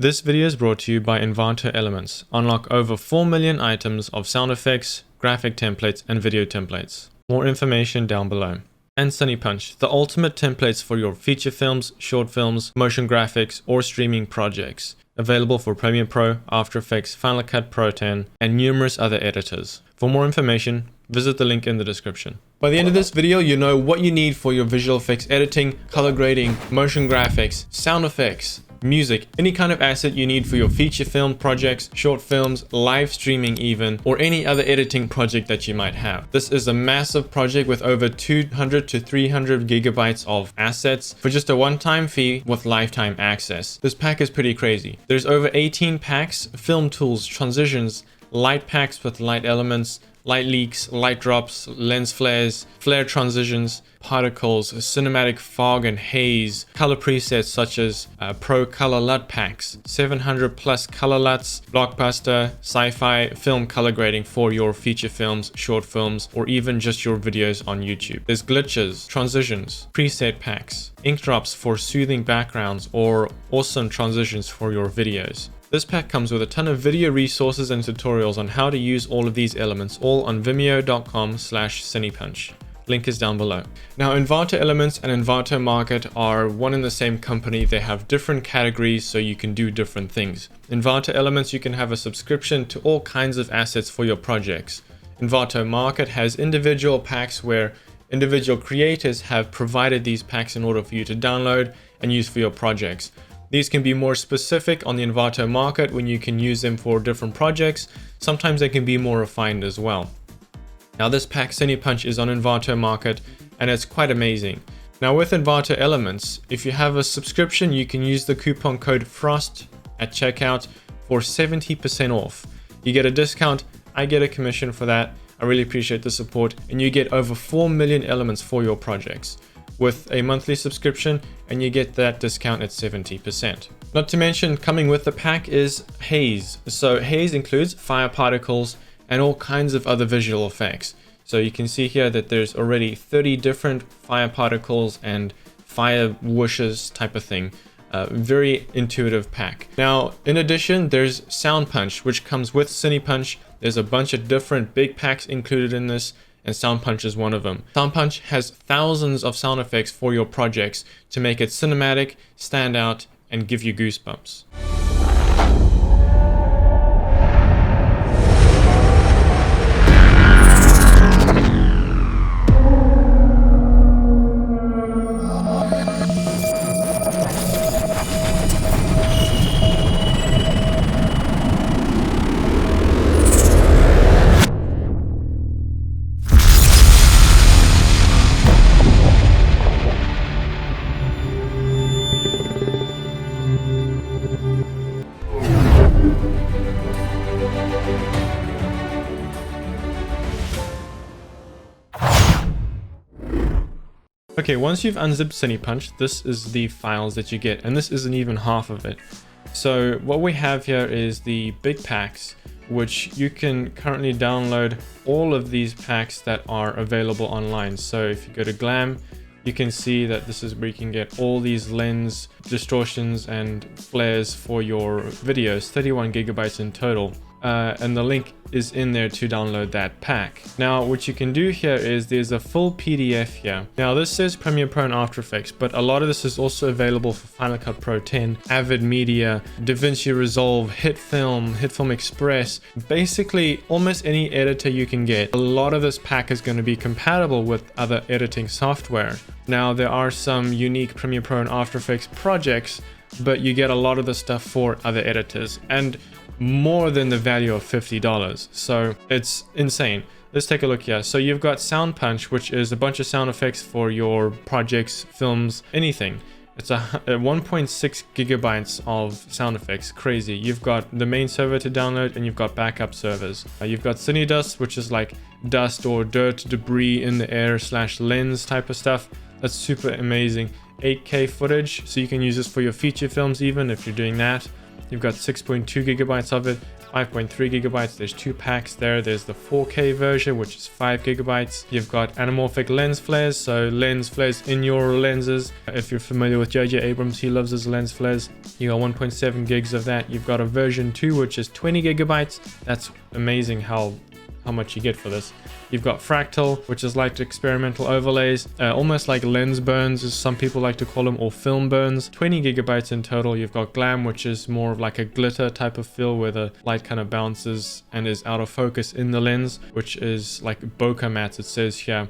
This video is brought to you by Envato Elements. Unlock over 4 million items of sound effects, graphic templates, and video templates. More information down below. And CinePunch, the ultimate templates for your feature films, short films, motion graphics, or streaming projects. Available for Premiere Pro, After Effects, Final Cut Pro 10, and numerous other editors. For more information, visit the link in the description. By the end of this video, you know what you need for your visual effects editing, color grading, motion graphics, sound effects, music, any kind of asset you need for your feature film projects, short films, live streaming even, or any other editing project that you might have. This is a massive project with over 200 to 300 gigabytes of assets for just a one-time fee with lifetime access. This pack is pretty crazy. There's over 18 packs, film tools, transitions, light packs with light elements, light leaks, light drops, lens flares, flare transitions, particles, cinematic fog and haze, color presets such as pro color LUT packs, 700 plus color LUTs, blockbuster, sci-fi, film color grading for your feature films, short films, or even just your videos on YouTube. There's glitches, transitions, preset packs, ink drops for soothing backgrounds, or awesome transitions for your videos. This pack comes with a ton of video resources and tutorials on how to use all of these elements, all on vimeo.com/CinePunch. Link is down below. Now, Envato Elements and Envato Market are one and the same company. They have different categories, so you can do different things. Envato Elements, you can have a subscription to all kinds of assets for your projects. Envato Market has individual packs where individual creators have provided these packs in order for you to download and use for your projects. These can be more specific on the Envato Market when you can use them for different projects. Sometimes they can be more refined as well. Now this pack CinePunch is on Envato Market and it's quite amazing. Now with Envato Elements, if you have a subscription, you can use the coupon code FROST at checkout for 70% off. You get a discount, I get a commission for that. I really appreciate the support, and you get over 4 million elements for your projects with a monthly subscription, and you get that discount at 70%. Not to mention, coming with the pack is Haze. So Haze includes fire particles and all kinds of other visual effects. So you can see here that there's already 30 different fire particles and fire whooshes type of thing. Very intuitive pack. Now, in addition, there's SoundPunch, which comes with CinePunch. There's a bunch of different big packs included in this, and SoundPunch is one of them. SoundPunch has thousands of sound effects for your projects to make it cinematic, stand out, and give you goosebumps. Okay, once you've unzipped CinePunch, this is the files that you get, and this isn't even half of it. So what we have here is the big packs, which you can currently download all of these packs that are available online. So if you go to Glam, you can see that this is where you can get all these lens distortions and flares for your videos, 31 gigabytes in total. And the link is in there to download that pack. Now what you can do here is there's a full PDF here. Now this says Premiere Pro and After Effects, but a lot of this is also available for Final Cut Pro 10, Avid Media, DaVinci Resolve, HitFilm Express, basically almost any editor you can get. A lot of this pack is going to be compatible with other editing software. Now there are some unique Premiere Pro and After Effects projects, but you get a lot of the stuff for other editors, and more than the value of $50. So it's insane. Let's take a look here. So you've got SoundPunch, which is a bunch of sound effects for your projects, films, anything. It's a 1.6 gigabytes of sound effects. Crazy. You've got the main server to download, and you've got backup servers. You've got CineDust, which is like dust or dirt, debris in the air / lens type of stuff. That's super amazing. 8K footage, so you can use this for your feature films even if you're doing that. You've got 6.2 gigabytes of it. 5.3 gigabytes. There's 2 packs there. There's the 4K version, which is 5 gigabytes. You've got anamorphic lens flares, so lens flares in your lenses. If you're familiar with J.J. Abrams, he loves his lens flares. You got 1.7 gigs of that. You've got a version 2, which is 20 gigabytes. That's amazing how much you get for this. You've got fractal, which is like experimental overlays, almost like lens burns, as some people like to call them, or film burns. 20 gigabytes in total. You've got glam, which is more of like a glitter type of feel where the light kind of bounces and is out of focus in the lens, which is like bokeh mats, it says here.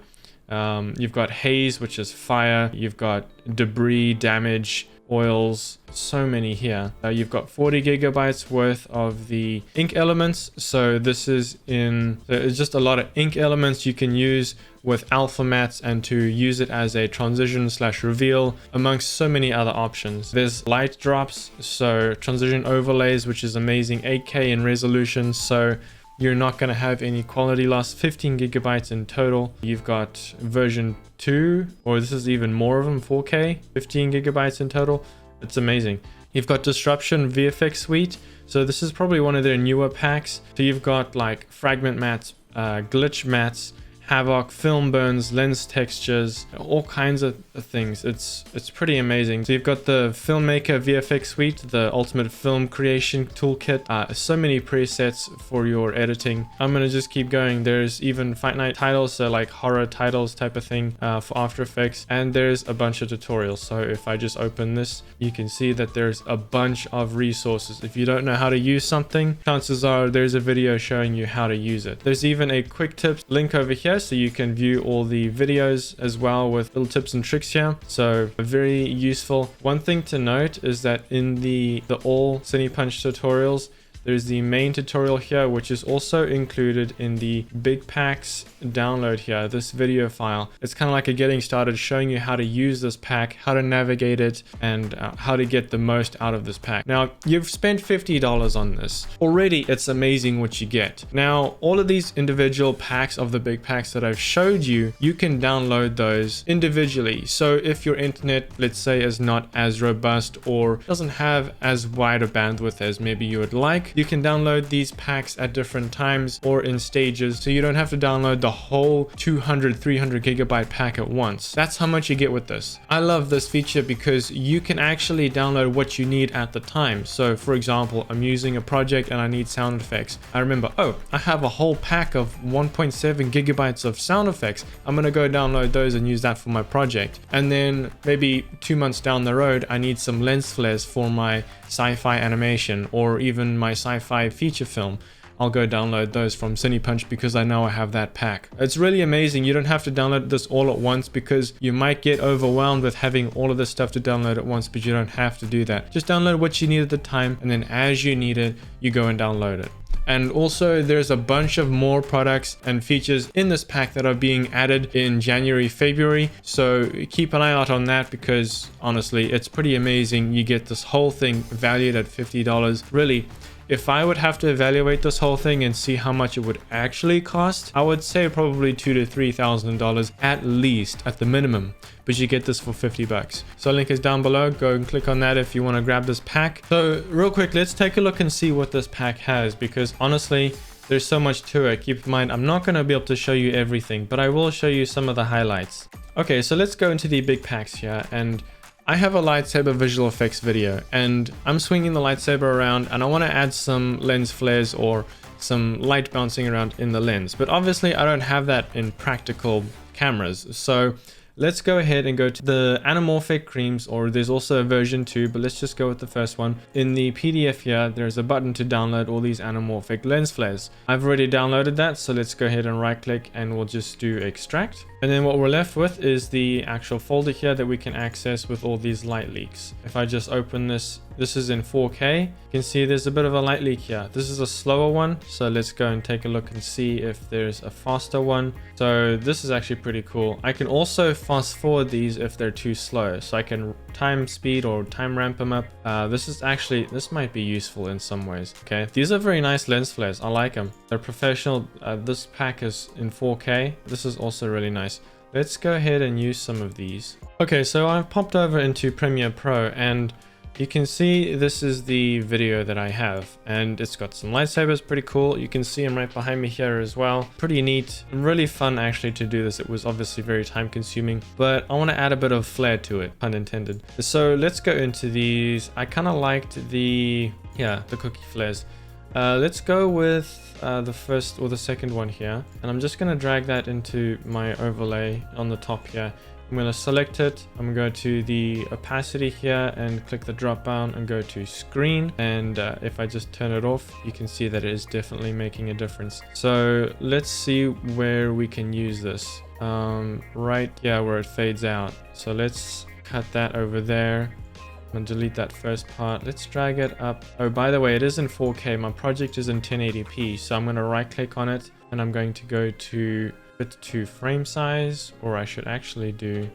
You've got haze, which is fire. You've got debris, damage, oils, so many here. You've got 40 gigabytes worth of the ink elements. So this is it's just a lot of ink elements you can use with alpha mats and to use it as a transition/reveal amongst so many other options. There's light drops, so transition overlays, which is amazing, 8K in resolution, so you're not going to have any quality loss. 15 gigabytes in total. You've got version 2, or this is even more of them, 4K, 15 gigabytes in total. It's amazing. You've got Disruption VFX Suite. So this is probably one of their newer packs. So you've got like fragment mats, glitch mats, havoc, film burns, lens textures, all kinds of things. It's pretty amazing. So you've got the Filmmaker VFX Suite, the ultimate film creation toolkit. So many presets for your editing. I'm gonna just keep going. There's even FrightNight titles, so like horror titles type of thing for After Effects, and there's a bunch of tutorials. So if I just open this, you can see that there's a bunch of resources. If you don't know how to use something, chances are there's a video showing you how to use it. There's even a quick tips link over here, so you can view all the videos as well with little tips and tricks here. So very useful. One thing to note is that in the all CinePunch tutorials, there's the main tutorial here, which is also included in the big packs download here, this video file. It's kind of like a getting started, showing you how to use this pack, how to navigate it, and how to get the most out of this pack. Now, you've spent $50 on this. Already, it's amazing what you get. Now, all of these individual packs of the big packs that I've showed you, you can download those individually. So if your internet, let's say, is not as robust or doesn't have as wide a bandwidth as maybe you would like, you can download these packs at different times or in stages, so you don't have to download the whole 200, 300 gigabyte pack at once. That's how much you get with this. I love this feature because you can actually download what you need at the time. So for example, I'm using a project and I need sound effects. I remember, oh, I have a whole pack of 1.7 gigabytes of sound effects. I'm gonna go download those and use that for my project. And then maybe 2 months down the road, I need some lens flares for my sci-fi animation or even my sci-fi feature film. I'll go download those from CinePunch because I know I have that pack. It's really amazing. You don't have to download this all at once because you might get overwhelmed with having all of this stuff to download at once, but you don't have to do that. Just download what you need at the time, and then as you need it, you go and download it. And also there's a bunch of more products and features in this pack that are being added in January, February. So keep an eye out on that because honestly, it's pretty amazing. You get this whole thing valued at $50. Really, if I would have to evaluate this whole thing and see how much it would actually cost, I would say probably $2,000 to $3,000 at least, at the minimum. But you get this for 50 bucks. So link is down below. Go and click on that if you want to grab this pack. So real quick, let's take a look and see what this pack has, because honestly, there's so much to it. Keep in mind, I'm not going to be able to show you everything, but I will show you some of the highlights. Okay, so let's go into the big packs here, and I have a lightsaber visual effects video, and I'm swinging the lightsaber around, and I want to add some lens flares or some light bouncing around in the lens, but obviously I don't have that in practical cameras. So let's go ahead and go to the anamorphic creams, or there's also a version 2, but let's just go with the first one. In the PDF here, there's a button to download all these anamorphic lens flares. I've already downloaded that, so let's go ahead and right click and we'll just do extract. And then what we're left with is the actual folder here that we can access with all these light leaks. If I just open this, this is in 4K. You can see there's a bit of a light leak here. This is a slower one. So let's go and take a look and see if there's a faster one. So this is actually pretty cool. I can also fast forward these if they're too slow. So I can time speed or time ramp them up. This might be useful in some ways. Okay, these are very nice lens flares. I like them. They're professional. This pack is in 4K. This is also really nice. Let's go ahead and use some of these. Okay, so I've popped over into Premiere Pro, and You can see this is the video that I have, and it's got some lightsabers, pretty cool. You can see them right behind me here as well. Pretty neat and really fun actually to do this. It was obviously very time consuming, but I want to add a bit of flair to it, pun intended. So let's go into these. I kind of liked the cookie flares. Let's go with the first or the second one here, and I'm just going to drag that into my overlay on the top here. I'm going to select it. I'm going to go to the opacity here and click the drop down and go to screen, and if I just turn it off, you can see that it is definitely making a difference. So let's see where we can use this. Right here where it fades out. So let's cut that over there. I'm going to delete that first part. Let's drag it up. Oh, by the way, it is in 4K. My project is in 1080p. So I'm going to right click on it and I'm going to go to fit to frame size, or I should actually do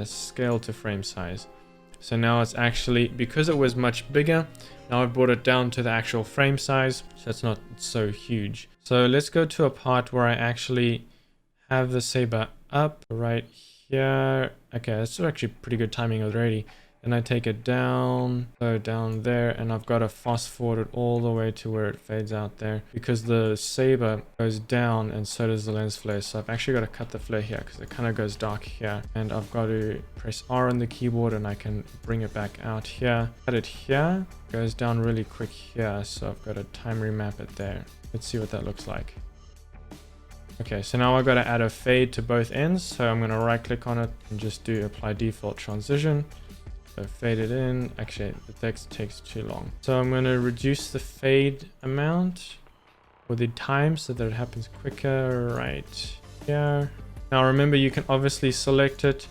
scale to frame size. So now it's actually, because it was much bigger, now I've brought it down to the actual frame size. So it's not so huge. So let's go to a part where I actually have the saber up right here. Okay, that's actually pretty good timing already. And I take it down, so down there, and I've got to fast forward it all the way to where it fades out there, because the saber goes down and so does the lens flare. So I've actually got to cut the flare here because it kind of goes dark here, and I've got to press R on the keyboard and I can bring it back out here. Cut it here, goes down really quick here, so I've got to time remap it there. Let's see what that looks like. Okay, so now I've got to add a fade to both ends, so I'm going to right click on it and just do apply default transition. So fade it in. Actually, the text takes too long. So I'm going to reduce the fade amount or the time so that it happens quicker right here. Now remember, you can obviously select it,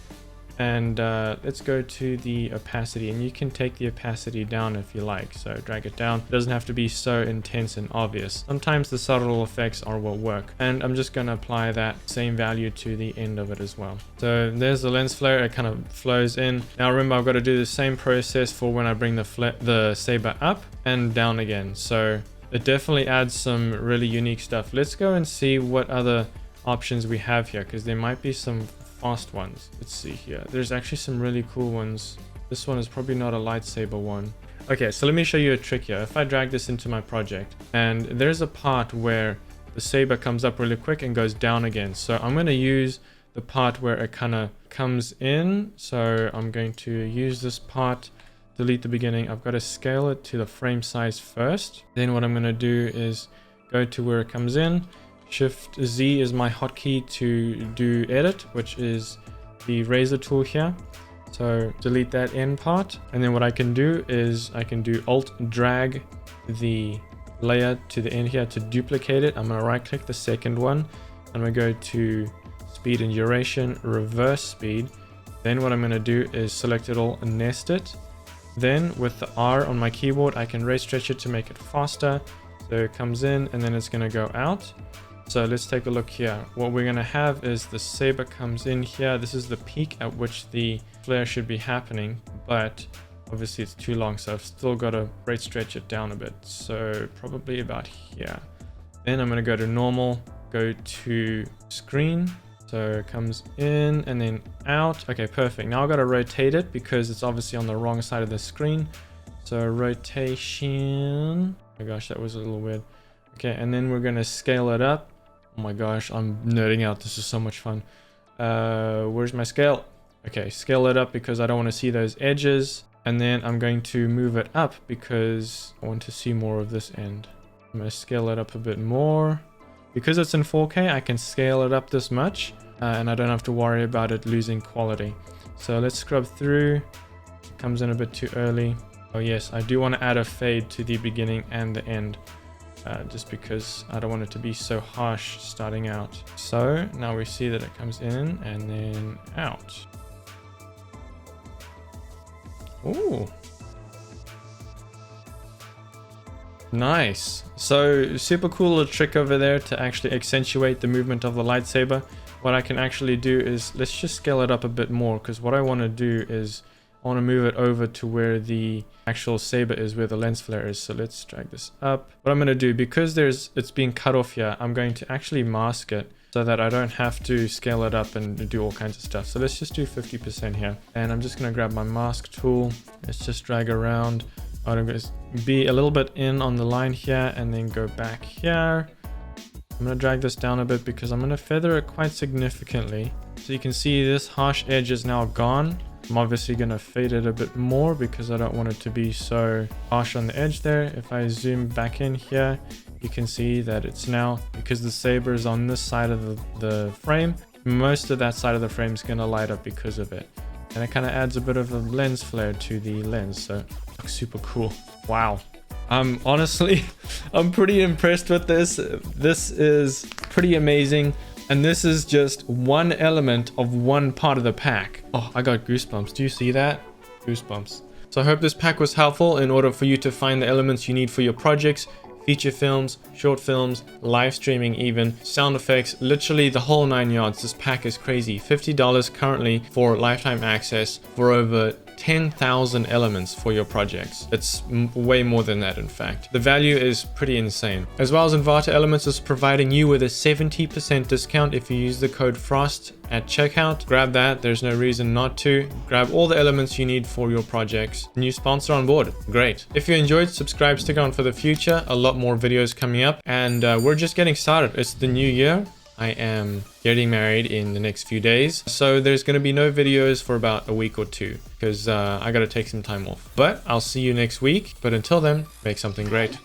and let's go to the opacity, and you can take the opacity down if you like. So drag it down. It doesn't have to be so intense and obvious. Sometimes the subtle effects are what work, and I'm just going to apply that same value to the end of it as well. So there's the lens flare. It kind of flows in. Now remember, I've got to do the same process for when I bring the saber up and down again. So it definitely adds some really unique stuff. Let's go and see what other options we have here, because there might be some fast ones. Let's see here. There's actually some really cool ones. This one is probably not a lightsaber one. Okay, so let me show you a trick here. If I drag this into my project, and there's a part where the saber comes up really quick and goes down again. So I'm going to use the part where it kind of comes in. So I'm going to use this part, delete the beginning. I've got to scale it to the frame size first. Then what I'm going to do is go to where it comes in. Shift Z is my hotkey to do edit, which is the razor tool here. So delete that end part. And then what I can do is I can do Alt drag the layer to the end here to duplicate it. I'm going to right click the second one. I'm going to go to speed and duration, reverse speed. Then what I'm going to do is select it all and nest it. Then with the R on my keyboard, I can ray stretch it to make it faster. So it comes in and then it's going to go out. So let's take a look here. What we're going to have is the saber comes in here. This is the peak at which the flare should be happening, but obviously it's too long, so I've still got to rate stretch it down a bit. So probably about here. Then I'm going to go to normal, go to screen. So it comes in and then out. Okay, perfect. Now I've got to rotate it because it's obviously on the wrong side of the screen. So rotation. Oh my gosh, that was a little weird. Okay, and then we're going to scale it up. Oh my gosh, I'm nerding out. This is so much fun. Where's my scale? Okay, scale it up because I don't want to see those edges. And then I'm going to move it up because I want to see more of this end. I'm going to scale it up a bit more. Because it's in 4K, I can scale it up this much. And I don't have to worry about it losing quality. So let's scrub through. It comes in a bit too early. Oh yes, I do want to add a fade to the beginning and the end. Just because I don't want it to be so harsh starting out. So now we see that it comes in and then out. Ooh. Nice. So super cool little trick over there to actually accentuate the movement of the lightsaber. What I can actually do is, let's just scale it up a bit more, because what I want to do is I want to move it over to where the actual saber is, where the lens flare is. So let's drag this up. What I'm going to do, because it's being cut off here, I'm going to actually mask it. so that I don't have to scale it up and do all kinds of stuff. So let's just do 50% here. And I'm just gonna grab my mask tool. Let's just drag around. I'm gonna be a little bit in on the line here and then go back here. I'm gonna drag this down a bit because I'm gonna feather it quite significantly. So you can see this harsh edge is now gone. I'm obviously gonna fade it a bit more because I don't want it to be so harsh on the edge there. If I zoom back in here, you can see that it's now, because the saber is on this side of the frame, most of that side of the frame is gonna light up because of it. And it kind of adds a bit of a lens flare to the lens, so it looks super cool. Wow. Honestly, I'm pretty impressed with this. This is pretty amazing. And this is just one element of one part of the pack. Oh, I got goosebumps. Do you see that? Goosebumps. So I hope this pack was helpful in order for you to find the elements you need for your projects. Feature films, short films, live streaming even, sound effects, literally the whole 9 yards. This pack is crazy. $50 currently for lifetime access for over 10,000 elements for your projects. It's way more than that, in fact. The value is pretty insane. As well as Envato Elements is providing you with a 70% discount if you use the code FROST at checkout. Grab that, there's no reason not to. Grab all the elements you need for your projects. New sponsor on board, great. If you enjoyed, subscribe, stick on for the future. A lot more videos coming up, and we're just getting started. It's the new year. I am getting married in the next few days, so there's going to be no videos for about a week or two because I got to take some time off. But I'll see you next week. But until then, make something great.